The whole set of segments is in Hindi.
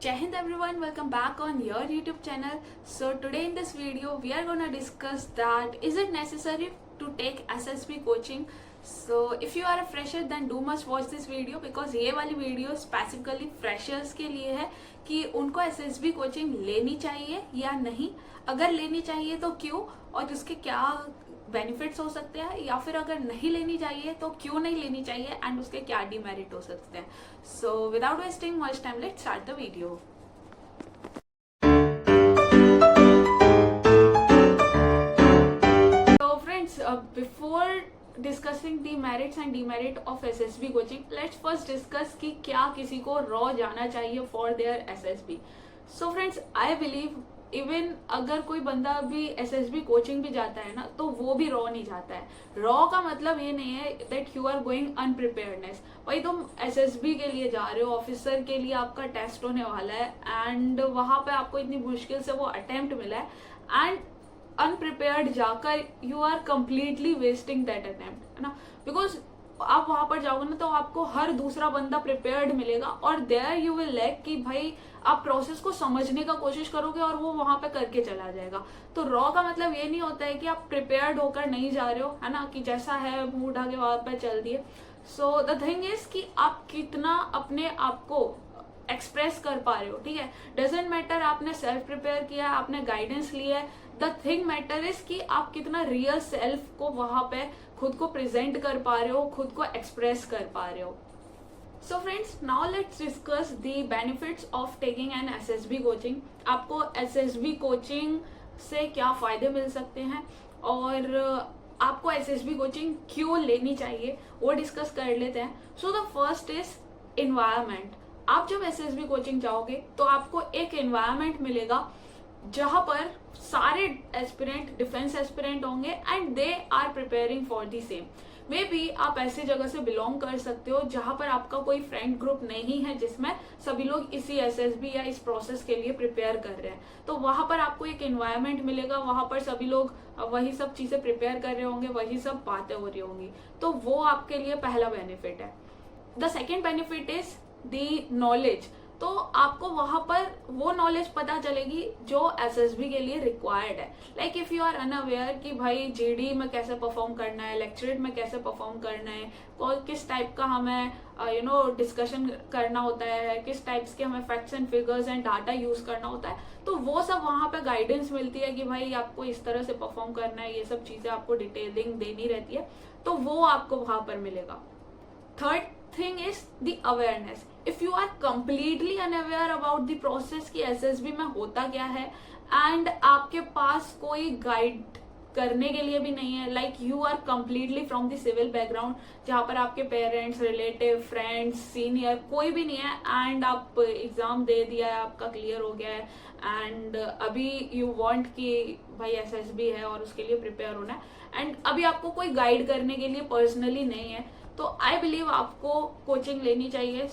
Jai Hind everyone, welcome back on your YouTube channel. So today in this video we are gonna discuss that is it necessary to take SSB coaching. So if you are a fresher then do must watch this video because ये वाली वीडियो स्पेसिफिकली फ्रेशर्स के लिए है कि उनको SSB कोचिंग लेनी चाहिए या नहीं, अगर लेनी चाहिए तो क्यों और उसके क्या बेनिफिट्स हो सकते हैं, या फिर अगर नहीं लेनी चाहिए तो क्यों नहीं लेनी चाहिए एंड उसके क्या डिमेरिट हो सकते हैं. So without wasting much time let's start the video. So friends, before discussing the merits and demerit of SSB coaching, let's first discuss कि क्या किसी को रॉ जाना चाहिए for their SSB. So friends, I believe even अगर कोई बंदा भी SSB कोचिंग भी जाता है ना तो वो भी रॉ नहीं जाता है. रॉ का मतलब ये नहीं है दैट यू आर गोइंग अनप्रिपेयर्डनेस. भाई तुम SSB के लिए जा रहे हो, ऑफिसर के लिए आपका टेस्ट होने वाला है एंड वहां पे आपको इतनी मुश्किल से वो अटेम्प्ट मिला है एंड अनप्रिपेयर्ड जाकर you are completely wasting that attempt, है ना. बिकॉज आप वहां पर जाओगे ना तो आपको हर दूसरा बंदा प्रिपेयर्ड मिलेगा और देयर यू विल लैक कि भाई आप प्रोसेस को समझने का कोशिश करोगे और वो वहां पे करके चला जाएगा. तो रॉ का मतलब ये नहीं होता है कि आप प्रिपेयर्ड होकर नहीं जा रहे हो, है ना, कि जैसा है मुंह उठा के वहां पे चल दिए. सो द थिंग इज कि आप कितना अपने आप को एक्सप्रेस कर पा रहे हो. ठीक है, डजेंट मैटर आपने सेल्फ प्रिपेयर किया है, आपने गाइडेंस लिया है. द थिंग मैटर इज कि आप कितना रियल सेल्फ को वहां पे खुद को प्रेजेंट कर पा रहे हो, खुद को एक्सप्रेस कर पा रहे हो. So friends, now let's discuss the benefits of taking an SSB coaching. आपको SSB कोचिंग से क्या फायदे मिल सकते हैं और आपको SSB कोचिंग क्यों लेनी चाहिए वो डिस्कस कर लेते हैं. So the first is environment. आप जब SSB कोचिंग जाओगे तो आपको एक एनवायरमेंट मिलेगा जहां पर सारे एस्पिरेंट डिफेंस एस्पिरेंट होंगे and they are preparing for the same. Maybe आप ऐसी जगह से बिलोंग कर सकते हो जहां पर आपका कोई फ्रेंड ग्रुप नहीं है जिसमें सभी लोग इसी SSB या इस प्रोसेस के लिए प्रिपेयर कर रहे हैं. तो वहां पर आपको एक एनवायरमेंट मिलेगा, वहां पर सभी लोग वही सब चीजें प्रिपेयर कर रहे होंगे, वही सब बातें हो रही होंगी. तो वो आपके लिए पहला बेनिफिट है. The second benefit is the knowledge. तो आपको वहां पर वो नॉलेज पता चलेगी जो SSB के लिए रिक्वायर्ड है. Like if you are unaware कि भाई GD में कैसे परफॉर्म करना है, लेक्चरेट में कैसे परफॉर्म करना है, और किस टाइप का हमें डिस्कशन करना होता है, किस टाइप्स के हमें facts and figures and data use करना होता है, तो वो सब वहां पे गाइडेंस मिलती है कि भाई आपको इस तरह से परफॉर्म करना है. ये सब चीजें आपको डिटेलिंग देनी रहती है, तो वो आपको वहां पर मिलेगा. Third thing is the awareness. if you are completely unaware about the process कि SSB में होता क्या है and आपके पास कोई गाइड करने के लिए भी नहीं है, like you are completely from the civil background जहां पर आपके पेरेंट्स, रिलेटिव, फ्रेंड्स, सीनियर कोई भी नहीं है एंड आप एग्जाम दे दिया है, आपका क्लियर हो गया है एंड अभी यू वांट कि भाई SSB है और उसके लिए प्रिपेयर होना है एंड अभी आपको कोई गाइड करने के लिए पर्सनली नहीं है, तो आई बिलीव आपको कोचिंग लेनी चाहिए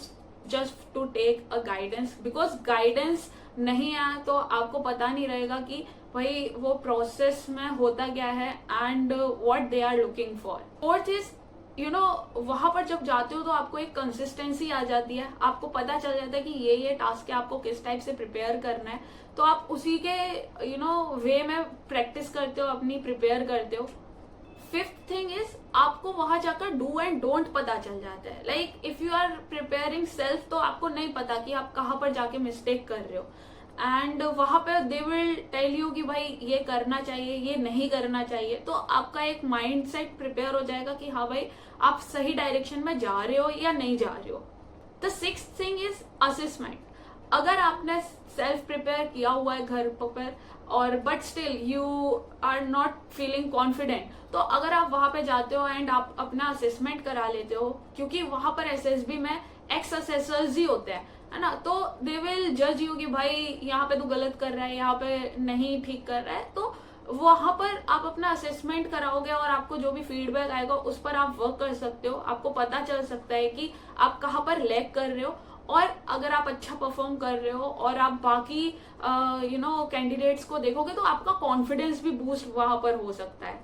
just to take a guidance. Because guidance नहीं है तो आपको पता नहीं रहेगा कि भाई वो प्रोसेस में होता क्या है and what they are looking for. Fourth is वहां पर जब जाते हो तो आपको एक कंसिस्टेंसी आ जाती है, आपको पता चल जाता है कि ये टास्क है, आपको किस टाइप से प्रिपेयर करना है, तो आप उसी के वे में प्रैक्टिस करते हो, अपनी प्रिपेयर करते हो. फिफ्थ थिंग इज आपको वहां जाकर डू एंड डोंट पता चल जाता है. Like if you are preparing self तो आपको नहीं पता कि आप कहाँ पर जाके मिस्टेक कर रहे हो एंड वहां पे दे विल टेल यू कि भाई ये करना चाहिए, ये नहीं करना चाहिए. तो आपका एक माइंड सेट प्रिपेयर हो जाएगा कि हाँ भाई आप सही डायरेक्शन में जा रहे हो या नहीं जा रहे हो. The sixth thing is assessment. अगर आपने सेल्फ प्रिपेयर किया हुआ है घर पर और but still you are not feeling confident, तो अगर आप वहां पे जाते हो एंड आप अपना असेसमेंट करा लेते हो, क्योंकि वहां पर SSB में एक्स असेसर्स ही होते हैं, है ना, तो दे विल जज यू कि भाई यहाँ पे तू गलत कर रहा है, यहाँ पे नहीं ठीक कर रहा है. तो वहां पर आप अपना असेसमेंट कराओगे और आपको जो भी फीडबैक आएगा उस पर आप वर्क कर सकते हो. आपको पता चल सकता है कि आप कहाँ पर लैग कर रहे हो और अगर आप अच्छा परफॉर्म कर रहे हो और आप बाकी कैंडिडेट्स को देखोगे तो आपका कॉन्फिडेंस भी बूस्ट वहां पर हो सकता है.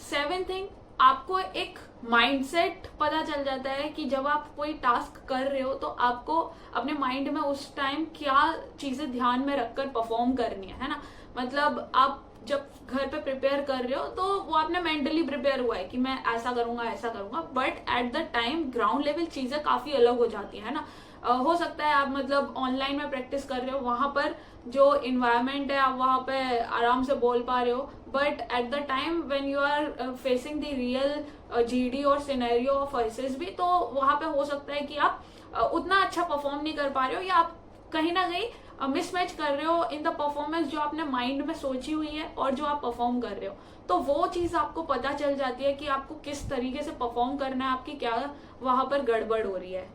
सेवेंथ थिंग आपको एक माइंडसेट पता चल जाता है कि जब आप कोई टास्क कर रहे हो तो आपको अपने माइंड में उस टाइम क्या चीजें ध्यान में रखकर परफॉर्म करनी है ना। मतलब आप जब घर पे प्रिपेयर कर रहे हो तो वो आपने मेंटली प्रिपेयर हुआ है कि मैं ऐसा करूंगा, but at the time ground level चीजें काफी अलग हो जाती है ना। हो सकता है आप मतलब ऑनलाइन में प्रैक्टिस कर रहे हो, वहां पर जो इन्वायरमेंट है आप वहां पे आराम से बोल पा रहे हो, but at the time when you are facing the real GD और सिनेरियो ऑफ एसएसबी, तो वहां पे हो सकता है कि आप उतना अच्छा परफॉर्म नहीं कर पा रहे हो, या आप कहीं ना कहीं मिसमैच कर रहे हो इन द परफॉर्मेंस जो आपने माइंड में सोची हुई है और जो आप परफॉर्म कर रहे हो। तो वो चीज आपको पता चल जाती है कि आपको किस तरीके से परफॉर्म करना है, आपकी क्या वहां पर गड़बड़ हो रही है।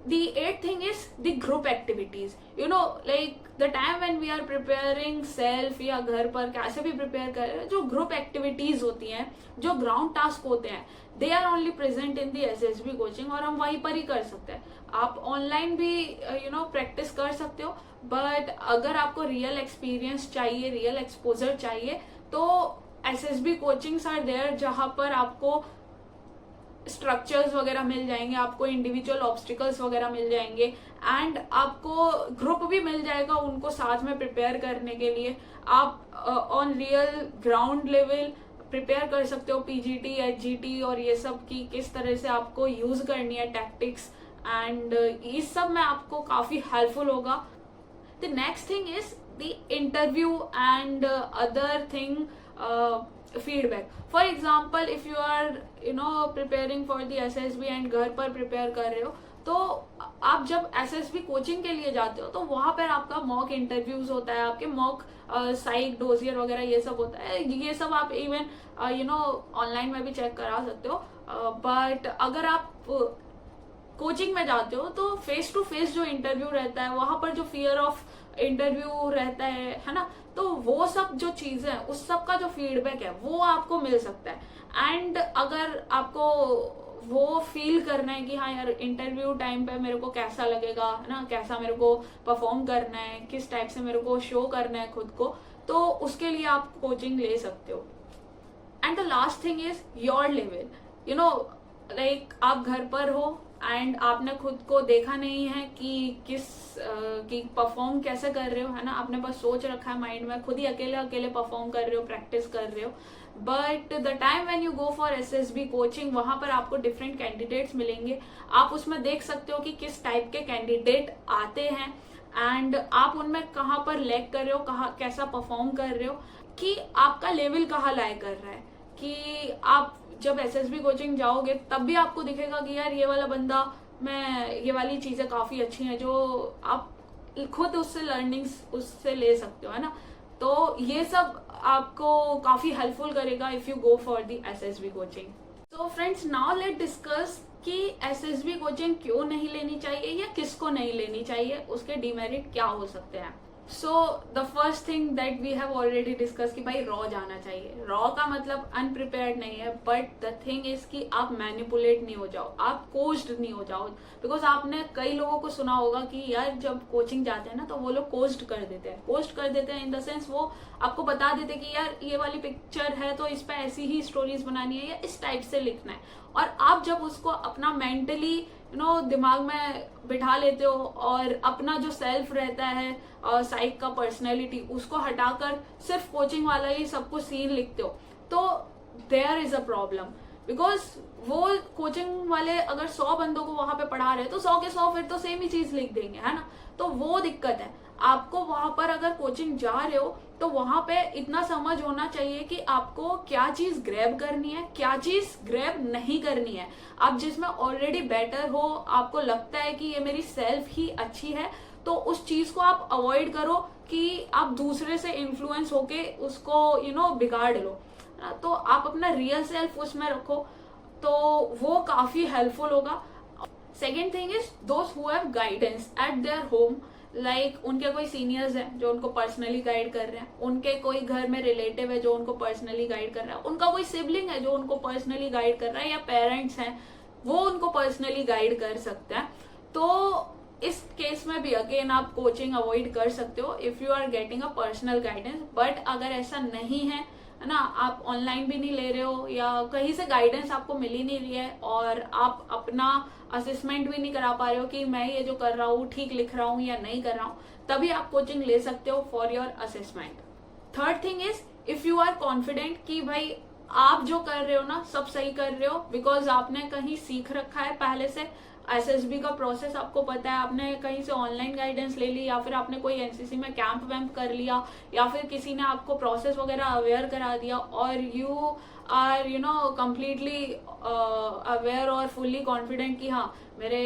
The eighth thing is the group activities. You know, like the time when we are preparing self या घर पर कैसे भी प्रिपेयर कर रहे हैं, जो ग्रुप एक्टिविटीज होती हैं, जो ग्राउंड टास्क होते हैं, they are only present in the SSB coaching, और हम वहीं पर ही कर सकते हैं। आप ऑनलाइन भी प्रैक्टिस कर सकते हो, बट अगर आपको रियल एक्सपीरियंस चाहिए, रियल एक्सपोजर चाहिए, तो एसएसबी कोचिंग्स आर देयर, जहां पर आपको स्ट्रक्चर्स वगैरह मिल जाएंगे, आपको इंडिविजुअल ऑब्स्टिकल्स वगैरह मिल जाएंगे, एंड आपको ग्रुप भी मिल जाएगा उनको साथ में प्रिपेयर करने के लिए। आप on real ground level prepare कर सकते हो पीजीटी, एचजीटी और ये सब की किस तरह से आपको यूज करनी है टैक्टिक्स, एंड इस सब में आपको काफी हेल्पफुल होगा। The next thing is the interview and other thing feedback. For example if you are preparing for the SSB and घर पर प्रिपेयर कर रहे हो, तो आप जब एसएसबी कोचिंग के लिए जाते हो तो वहां पर आपका मॉक इंटरव्यूज होता है, आपके मॉक साइक डोजियर वगैरह ये सब होता है। ये सब आप इवन ऑनलाइन में भी चेक करा सकते हो, बट अगर आप कोचिंग में जाते हो तो फेस टू फेस जो इंटरव्यू रहता है, वहां पर जो फियर ऑफ इंटरव्यू रहता है ना, तो वो सब जो चीजें हैं उस सब का जो फीडबैक है वो आपको मिल सकता है। एंड अगर आपको वो फील करना है कि हाँ यार इंटरव्यू टाइम पे मेरे को कैसा लगेगा, है ना, कैसा मेरे को परफॉर्म करना है, किस टाइप से मेरे को शो करना है खुद को, तो उसके लिए आप कोचिंग ले सकते हो। And the last thing is your level. Like आप घर पर हो एंड आपने खुद को देखा नहीं है कि कि परफॉर्म कैसे कर रहे हो, है ना, आपने बस सोच रखा है माइंड में, खुद ही अकेले परफॉर्म कर रहे हो, प्रैक्टिस कर रहे हो। But the time when you go for SSB coaching, वहां पर आपको डिफरेंट कैंडिडेट्स मिलेंगे, आप उसमें देख सकते हो कि किस टाइप के कैंडिडेट आते हैं, एंड आप उनमें कहाँ पर लैग कर रहे हो, कहाँ कैसा परफॉर्म कर रहे हो, कि आपका लेवल कहाँ लाए कर रहा है। कि आप जब एसएसबी कोचिंग जाओगे तब भी आपको दिखेगा कि यार ये वाला बंदा, मैं ये वाली चीजें काफी अच्छी हैं जो आप खुद उससे लर्निंग्स उससे ले सकते हो, है ना। तो ये सब आपको काफी हेल्पफुल करेगा if you go for the SSB coaching. तो फ्रेंड्स, नाउ लेट डिस्कस कि एसएसबी कोचिंग क्यों नहीं लेनी चाहिए या किसको नहीं लेनी चाहिए, उसके डिमेरिट क्या हो सकते हैं। So the first thing that we have already discuss कि भाई रॉ जाना चाहिए। रॉ का मतलब अनप्रिपेयर्ड नहीं है, बट द थिंग इज कि आप मैनिपुलेट नहीं हो जाओ, आप कोच्ड नहीं हो जाओ। बिकॉज आपने कई लोगों को सुना होगा कि यार जब कोचिंग जाते हैं ना तो वो लोग कोच्ड कर देते हैं। कोच्ड कर देते हैं इन द सेंस वो आपको बता देते हैं कि यार ये वाली पिक्चर है तो इस पे ऐसी ही स्टोरीज बनानी है या इस टाइप से लिखना है, और आप जब उसको अपना मेंटली दिमाग में बिठा लेते हो और अपना जो सेल्फ रहता है साइक का पर्सनैलिटी, उसको हटाकर सिर्फ कोचिंग वाला ही सब कुछ सीन लिखते हो, तो there is a problem. Because वो कोचिंग वाले अगर 100 बंदों को वहां पे पढ़ा रहे हैं तो 100 के 100 फिर तो सेम ही चीज लिख देंगे, है ना। तो वो दिक्कत है। आपको वहां पर अगर कोचिंग जा रहे हो तो वहां पे इतना समझ होना चाहिए कि आपको क्या चीज ग्रैब करनी है, क्या चीज ग्रैब नहीं करनी है। आप जिसमें ऑलरेडी बेटर हो, आपको लगता है कि ये मेरी सेल्फ ही अच्छी है, तो उस चीज को आप अवॉइड करो कि आप दूसरे से इन्फ्लुएंस होके उसको बिगाड़ लो। तो आप अपना रियल सेल्फ उसमें रखो, तो वो काफी हेल्पफुल होगा। Second thing is those who have guidance eight their home, like उनके कोई सीनियर्स हैं जो उनको पर्सनली गाइड कर रहे हैं, उनके कोई घर में रिलेटिव है जो उनको पर्सनली गाइड कर रहा है, उनका कोई सिबलिंग है जो उनको पर्सनली गाइड कर रहा है, या पेरेंट्स हैं वो उनको पर्सनली गाइड कर सकते हैं। तो इस केस में भी अगेन आप कोचिंग अवॉइड कर सकते हो if you are getting a personal guidance. But अगर ऐसा नहीं है, है ना, आप ऑनलाइन भी नहीं ले रहे हो या कहीं से गाइडेंस आपको मिल ही नहीं रही है और आप अपना असेसमेंट भी नहीं करा पा रहे हो कि मैं ये जो कर रहा हूँ ठीक लिख रहा हूँ या नहीं कर रहा हूँ, तभी आप कोचिंग ले सकते हो for your assessment. Third thing is if you are confident कि भाई आप जो कर रहे हो ना सब सही कर रहे हो, बिकॉज आपने कहीं सीख रखा है पहले से, एसएसबी का प्रोसेस आपको पता है, आपने कहीं से ऑनलाइन गाइडेंस ले ली या फिर आपने कोई एनसीसी में कैंप वैम्प कर लिया या फिर किसी ने आपको प्रोसेस वगैरह अवेयर करा दिया और यू आर कंप्लीटली अवेयर और फुल्ली कॉन्फिडेंट कि हाँ मेरे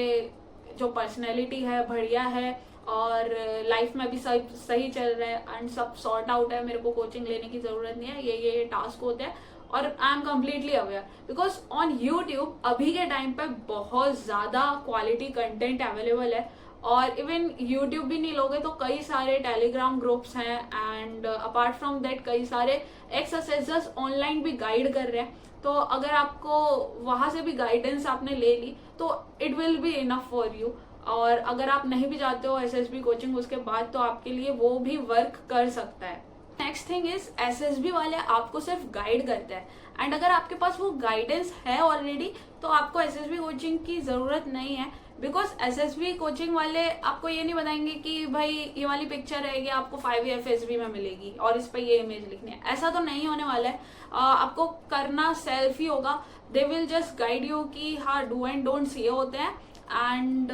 जो पर्सनैलिटी है बढ़िया है और लाइफ में भी सही चल रहा है एंड सब सॉर्ट आउट है, मेरे को कोचिंग लेने की जरूरत नहीं है, ये टास्क होते हैं और I am completely aware. Because on YouTube अभी के टाइम पे बहुत ज्यादा क्वालिटी कंटेंट अवेलेबल है और इवन यूट्यूब भी नहीं लोगे तो कई सारे टेलीग्राम ग्रुप्स हैं एंड अपार्ट फ्रॉम दैट कई सारे एक्स असेसर्स ऑनलाइन भी गाइड कर रहे हैं। तो अगर आपको वहां से भी गाइडेंस आपने ले ली तो it will be enough for you. और अगर आप नहीं भी जाते हो एसएसबी कोचिंग उसके बाद तो आपके लिए वो भी वर्क कर सकता है। नेक्स्ट थिंग इज एसएसबी वाले आपको सिर्फ गाइड करते हैं एंड अगर आपके पास वो गाइडेंस है ऑलरेडी तो आपको एसएसबी कोचिंग की जरूरत नहीं है। बिकॉज एसएसबी कोचिंग वाले आपको ये नहीं बताएंगे कि भाई ये वाली पिक्चर रहेगी आपको 5 एफएसबी में मिलेगी और इस पर ये इमेज लिखनी है, ऐसा तो नहीं होने वाला है। आपको करना सेल्फ ही होगा। They will just guide you कि हाँ डू एंड डोंट्स ये होते हैं एंड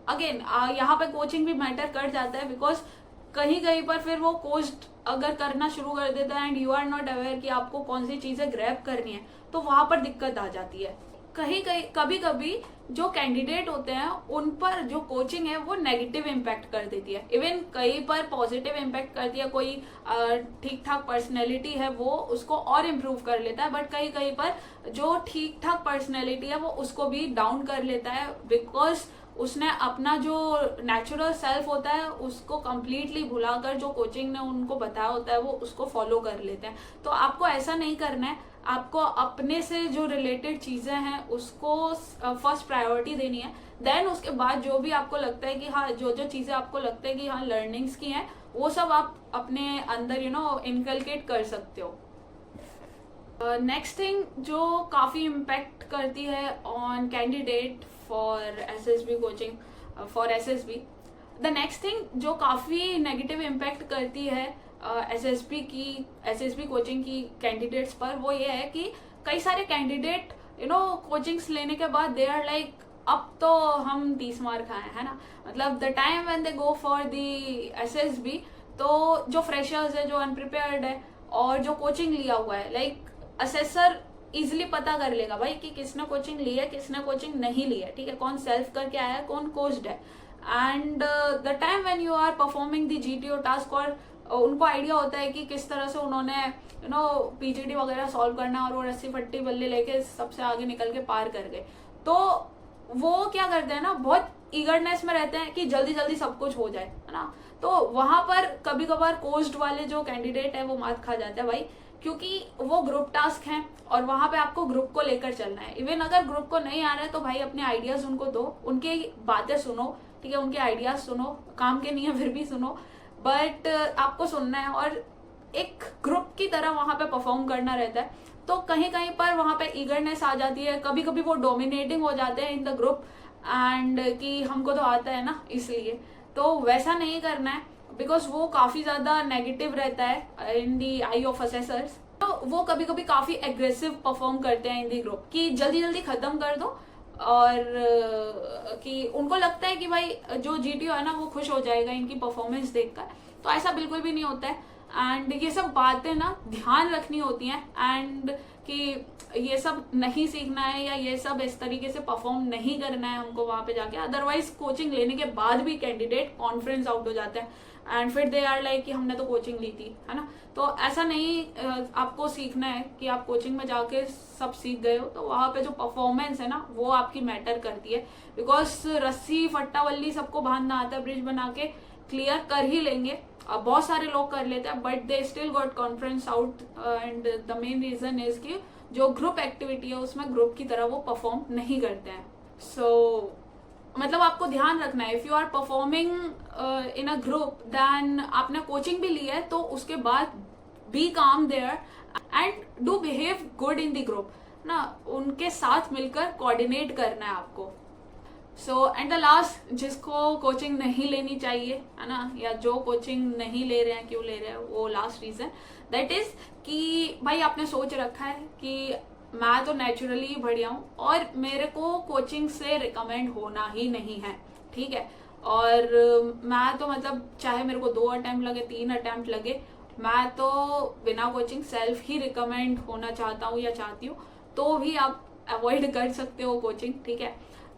अगेन यहाँ पे कोचिंग भी मैटर कर जाता है बिकॉज कहीं कहीं पर फिर वो कोस्ट अगर करना शुरू कर देता है and you are not aware कि आपको कौन सी चीजें ग्रैब करनी है तो वहां पर दिक्कत आ जाती है। कभी कभी जो कैंडिडेट होते हैं उन पर जो कोचिंग है वो नेगेटिव इम्पैक्ट कर देती है, इवन कहीं पर पॉजिटिव इम्पैक्ट करती है। कोई ठीक ठाक पर्सनैलिटी है वो उसको और इम्प्रूव कर लेता है, बट कहीं कहीं पर जो ठीक ठाक पर्सनैलिटी है वो उसको भी डाउन कर लेता है बिकॉज उसने अपना जो नेचुरल सेल्फ होता है उसको कंप्लीटली भुलाकर जो कोचिंग ने उनको बताया होता है वो उसको फॉलो कर लेते हैं। तो आपको ऐसा नहीं करना है, आपको अपने से जो रिलेटेड चीजें हैं उसको फर्स्ट प्रायोरिटी देनी है। देन उसके बाद जो भी आपको लगता है कि हाँ जो चीजें आपको लगता है कि हाँ लर्निंग्स की हैं वो सब आप अपने अंदर इनकलकेट कर सकते हो। नेक्स्ट थिंग जो काफी इम्पैक्ट करती है on candidate for SSB coaching for SSB, the next thing जो काफी नेगेटिव इम्पैक्ट करती है एसएसबी कोचिंग की कैंडिडेट्स पर वो ये है कि कई सारे कैंडिडेट कोचिंग्स लेने के बाद दे आर लाइक अब तो हम 30 मार्क आए है ना, मतलब the time when they go for the SSB तो जो फ्रेशर्स है जो अनप्रिपेयर्ड है और जो कोचिंग लिया हुआ है लाइक असेसर इजिली पता कर लेगा भाई कि किसने कोचिंग ली है किसने कोचिंग नहीं ली है, ठीक है, कौन सेल्फ करके आया है कौन कोच्ड है। And the time when you are performing the GTO task और उनको आइडिया होता है कि किस तरह से उन्होंने पीजीडी वगैरह सॉल्व करना और वो रस्सी फट्टी बल्ले लेके सबसे आगे निकल के पार कर गए, तो वो क्या करते हैं ना बहुत ईगरनेस में रहते हैं कि जल्दी जल्दी सब कुछ हो जाए, है ना। तो वहां पर कभी कभार कोच्ड वाले जो कैंडिडेट है वो मात खा जाते हैं भाई, क्योंकि वो ग्रुप टास्क है और वहां पे आपको ग्रुप को लेकर चलना है। इवन अगर ग्रुप को नहीं आ रहा है तो भाई अपने आइडियाज उनको दो, उनकी बातें सुनो, ठीक है, उनके आइडियाज सुनो, काम के नहीं है फिर भी सुनो, बट आपको सुनना है और एक ग्रुप की तरह वहां पे परफॉर्म करना रहता है। तो कहीं कहीं पर वहां पे ईगरनेस आ जाती है, कभी कभी वो डोमिनेटिंग हो जाते हैं इन द ग्रुप एंड कि हमको तो आता है ना इसलिए, तो वैसा नहीं करना है बिकॉज वो काफी ज्यादा नेगेटिव रहता है इन दी आई ऑफ असेसर्स। तो वो कभी कभी काफी एग्रेसिव परफॉर्म करते हैं इन दी ग्रुप कि जल्दी जल्दी खत्म कर दो और कि उनको लगता है कि भाई जो जीटीओ है ना वो खुश हो जाएगा इनकी परफॉर्मेंस देखकर, तो ऐसा बिल्कुल भी नहीं होता है। एंड ये सब बातें ना ध्यान रखनी होती हैं एंड कि ये सब नहीं सीखना है या ये सब इस तरीके से परफॉर्म नहीं करना है हमको वहां पे जाके, अदरवाइज कोचिंग लेने के बाद भी कैंडिडेट कॉन्फिडेंस आउट हो जाता है एंड फिर दे आर लाइक कि हमने तो कोचिंग ली थी, है ना। तो ऐसा नहीं आपको सीखना है कि आप कोचिंग में जाके सब सीख गए हो, तो वहां पे जो परफॉर्मेंस है ना वो आपकी मैटर करती है। बिकॉज रस्सी फट्टा वल्ली सबको बांधना आता है, ब्रिज बना के क्लियर कर ही लेंगे, बहुत सारे लोग कर लेते हैं, but they still got confidence out and the main reason is कि जो ग्रुप एक्टिविटी है उसमें ग्रुप की तरह वो परफॉर्म नहीं करते हैं। सो मतलब आपको ध्यान रखना है, if you are performing in a group then आपने कोचिंग भी ली है तो उसके बाद be calm there and do behave good in the group ना, उनके साथ मिलकर कोऑर्डिनेट करना है आपको. सो एंड द लास्ट, जिसको कोचिंग नहीं लेनी चाहिए है ना, या जो कोचिंग नहीं ले रहे हैं, क्यों ले रहे हैं, वो लास्ट रीजन दैट इज कि भाई आपने सोच रखा है कि मैं तो नेचुरली बढ़िया हूँ और मेरे को कोचिंग से रिकमेंड होना ही नहीं है, ठीक है. और मैं तो मतलब चाहे मेरे को 2 अटेम्प्ट लगे, 3 अटेम्प्ट लगे, मैं तो बिना कोचिंग सेल्फ ही रिकमेंड होना चाहता हूँ या चाहती हूँ, तो भी आप अवॉइड कर सकते हो कोचिंग, ठीक है.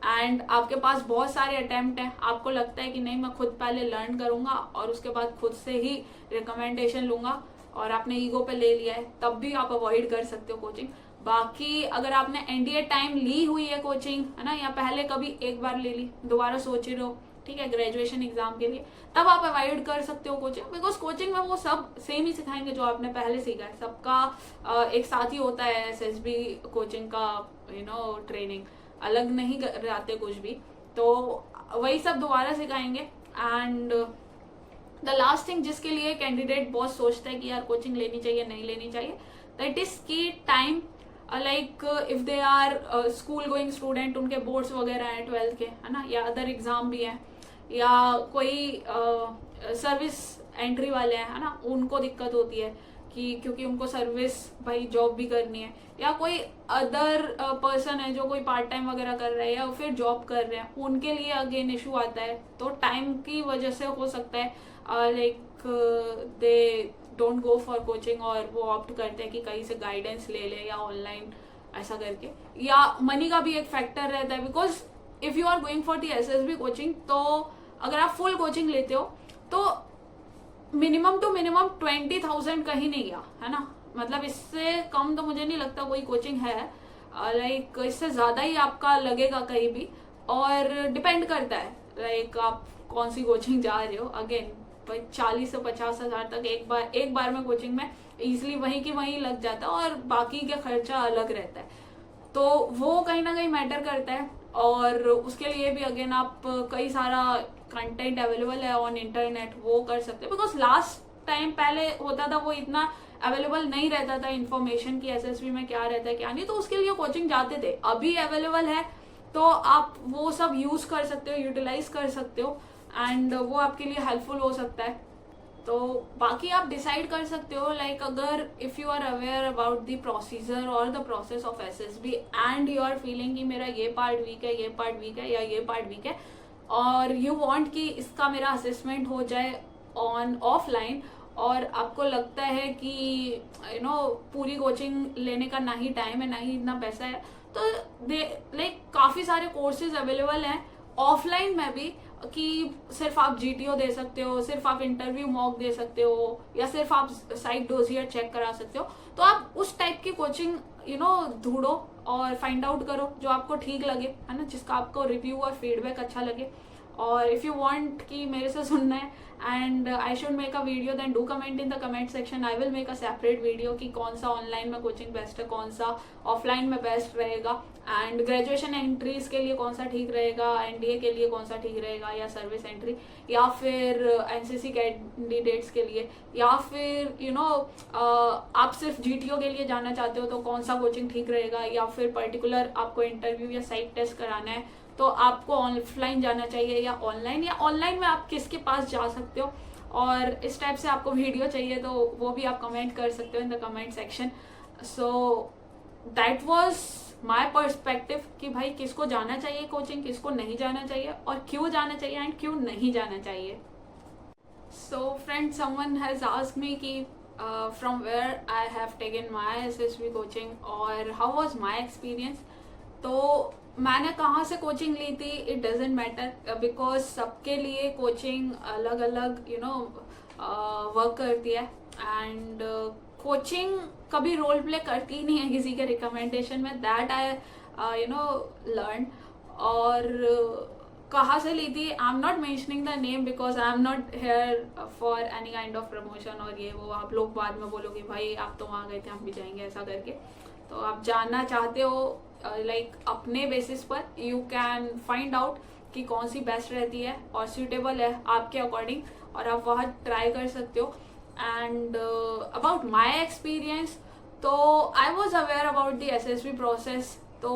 एंड आपके पास बहुत सारे अटेम्प्ट हैं, आपको लगता है कि नहीं मैं खुद पहले लर्न करूंगा और उसके बाद खुद से ही रिकमेंडेशन लूंगा, और आपने ईगो पे ले लिया है, तब भी आप अवॉइड कर सकते हो कोचिंग. बाकी अगर आपने एनडीए टाइम ली हुई है कोचिंग, है ना, या पहले कभी एक बार ले ली, दोबारा सोच रहे हो, ठीक है, ग्रेजुएशन एग्जाम के लिए, तब आप अवॉइड कर सकते हो कोचिंग. बिकॉज कोचिंग में वो सब सेम ही सिखाएंगे जो आपने पहले सीखा है. सबका एक साथ ही होता है एसएसबी कोचिंग का, ट्रेनिंग अलग नहीं रहते कुछ भी, तो वही सब दोबारा सिखाएंगे. एंड द लास्ट थिंग जिसके लिए कैंडिडेट बहुत सोचता है कि यार कोचिंग लेनी चाहिए नहीं लेनी चाहिए, that is key time. Like if they are school going student, उनके बोर्ड्स वगैरह हैं 12th के, है ना, या अदर एग्जाम भी हैं, या कोई सर्विस एंट्री वाले हैं, है ना, उनको दिक्कत होती है कि क्योंकि उनको सर्विस भाई जॉब भी करनी है, या कोई अदर पर्सन है जो कोई पार्ट टाइम वगैरह कर रहा है या फिर जॉब कर रहे हैं, उनके लिए अगेन इशू आता है. तो टाइम की वजह से हो सकता है like they don't go for coaching, और वो ऑप्ट करते हैं कि कहीं से गाइडेंस ले ले या ऑनलाइन ऐसा करके. या मनी का भी एक फैक्टर रहता है, because if you are going for the SSB coaching, तो अगर आप फुल कोचिंग लेते हो तो मिनिमम टू मिनिमम 20,000 कहीं नहीं गया, है ना, मतलब इससे कम तो मुझे नहीं लगता कोई कोचिंग है. लाइक इससे ज्यादा ही आपका लगेगा कहीं भी, और डिपेंड करता है लाइक आप कौन सी कोचिंग जा रहे हो. अगेन 40 से 50 हजार तक एक बार में कोचिंग में इजिली वहीं की वहीं लग जाता है, और बाकी का खर्चा अलग रहता है, तो वो कहीं ना कहीं मैटर करता है. और उसके लिए भी अगेन आप कई सारा कंटेंट अवेलेबल है ऑन इंटरनेट, वो कर सकते हैं. बिकॉज लास्ट टाइम पहले होता था वो इतना अवेलेबल नहीं रहता था इन्फॉर्मेशन की एसएसबी में क्या रहता है क्या नहीं, तो उसके लिए कोचिंग जाते थे. अभी अवेलेबल है तो आप वो सब यूज कर सकते हो, यूटिलाइज कर सकते हो, एंड वो आपके लिए हेल्पफुल हो सकता है. तो बाकी आप डिसाइड कर सकते हो, लाइक अगर if you are aware about the procedure और the process of SSB and you are feeling कि मेरा ये पार्ट वीक है, ये पार्ट वीक है, या ये पार्ट वीक है, और यू वांट कि इसका मेरा असेसमेंट हो जाए ऑन ऑफलाइन, और आपको लगता है कि पूरी कोचिंग लेने का ना ही टाइम है ना ही इतना पैसा है, तो दे लाइक काफी सारे कोर्सेज अवेलेबल हैं ऑफलाइन में भी, कि सिर्फ आप जीटीओ दे सकते हो, सिर्फ आप इंटरव्यू मॉक दे सकते हो, या सिर्फ आप साइट डोजियर चेक करा सकते हो. तो आप उस टाइप की कोचिंग ढूंढो और फाइंड आउट करो जो आपको ठीक लगे, है ना, जिसका आपको रिव्यू और फीडबैक अच्छा लगे. और इफ यू वांट कि मेरे से सुनना है and I should make a video, then do comment in the comment section. I will make a separate video कि कौन सा ऑनलाइन में कोचिंग बेस्ट है, कौन सा ऑफलाइन में बेस्ट रहेगा, एंड ग्रेजुएशन एंट्रीज के लिए कौन सा ठीक रहेगा, एनडीए के लिए कौन सा ठीक रहेगा, या सर्विस एंट्री, या फिर एनसीसी कैंडिडेट्स के लिए, या फिर आप सिर्फ जीटीओ के लिए जाना चाहते हो तो कौन सा कोचिंग ठीक रहेगा, या फिर पर्टिकुलर आपको इंटरव्यू या साइट टेस्ट कराना है तो आपको ऑफलाइन जाना चाहिए या ऑनलाइन में आप किसके पास जा सकते हो. और इस टाइप से आपको वीडियो चाहिए तो वो भी आप कमेंट कर सकते हो इन the comment section. So that was my perspective कि भाई किसको जाना चाहिए कोचिंग, किसको नहीं जाना चाहिए, और क्यों जाना चाहिए एंड क्यों नहीं जाना चाहिए. So friend, someone has asked me कि from where I have taken my SSB coaching और how was my experience. तो मैंने कहाँ से कोचिंग ली थी, इट डजेंट मैटर, बिकॉज सबके लिए कोचिंग अलग अलग वर्क करती है. एंड कोचिंग कभी रोल प्ले करती नहीं है किसी के रिकमेंडेशन में, दैट आई लर्न. और कहाँ से ली थी, I am not mentioning the name because I am not here for any kind of promotion, और ये वो आप लोग बाद में बोलोगे भाई आप तो वहाँ गए थे हम भी जाएंगे ऐसा करके. तो आप जानना चाहते हो लाइक अपने बेसिस पर, यू कैन फाइंड आउट कि कौन सी बेस्ट रहती है और सूटेबल है आपके अकॉर्डिंग, और आप वहाँ ट्राई कर सकते हो. एंड अबाउट माई एक्सपीरियंस, तो I was aware about the SSB process. तो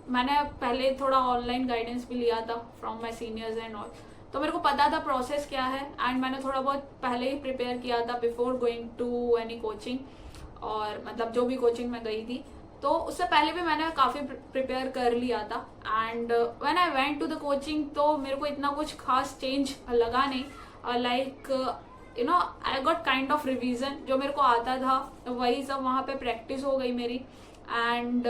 मैंने पहले थोड़ा ऑनलाइन गाइडेंस भी लिया था from my seniors and all, तो मेरे को पता था प्रोसेस क्या है, एंड मैंने थोड़ा बहुत पहले ही प्रिपेयर किया था before going to any coaching, और मतलब जो भी कोचिंग में गई थी तो उससे पहले भी मैंने काफ़ी प्रिपेयर कर लिया था। And when I went to the coaching तो मेरे को इतना कुछ खास चेंज लगा नहीं, like you know I got kind of revision, जो मेरे को आता था वही सब वहाँ पे प्रैक्टिस हो गई मेरी। एंड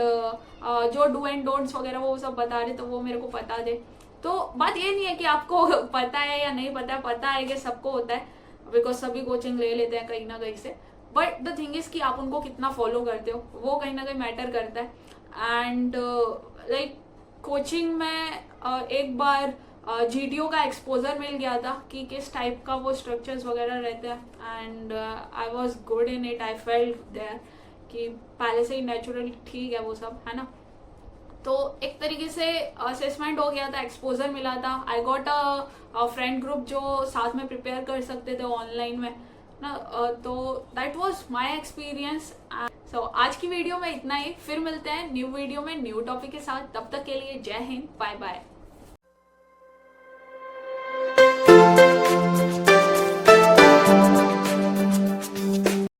जो डू एंड डोंट्स वगैरह वो सब बता रहे तो वो मेरे को पता थे। तो बात ये नहीं है कि आपको पता है या नहीं पता है कि सबको होता है, बिकॉज सभी कोचिंग ले लेते हैं कहीं ना कहीं से, बट द थिंग इज कि आप उनको कितना फॉलो करते हो वो कहीं ना कहीं मैटर करता है। एंड लाइक कोचिंग में एक बार GTO का एक्सपोजर मिल गया था कि किस टाइप का वो स्ट्रक्चर्स वगैरह रहते हैं, and I was good in it, I felt there कि पहले से ही नेचुरल ठीक है वो सब, है ना। तो एक तरीके से असेसमेंट हो गया था, एक्सपोजर मिला था, I got a friend group जो साथ में प्रिपेयर कर सकते थे ऑनलाइन में ना। तो दैट वाज माय एक्सपीरियंस। सो आज की वीडियो में इतना ही, फिर मिलते हैं न्यू वीडियो में न्यू टॉपिक के साथ, तब तक के लिए जय हिंद, बाय बाय।